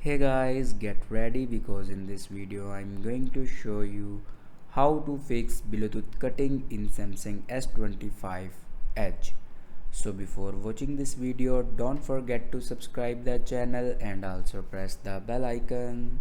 Hey guys, get ready because in this video I'm going to show you how to fix Bluetooth cutting in Samsung S25 Edge. So before watching this video, don't forget to subscribe the channel and also press the bell icon.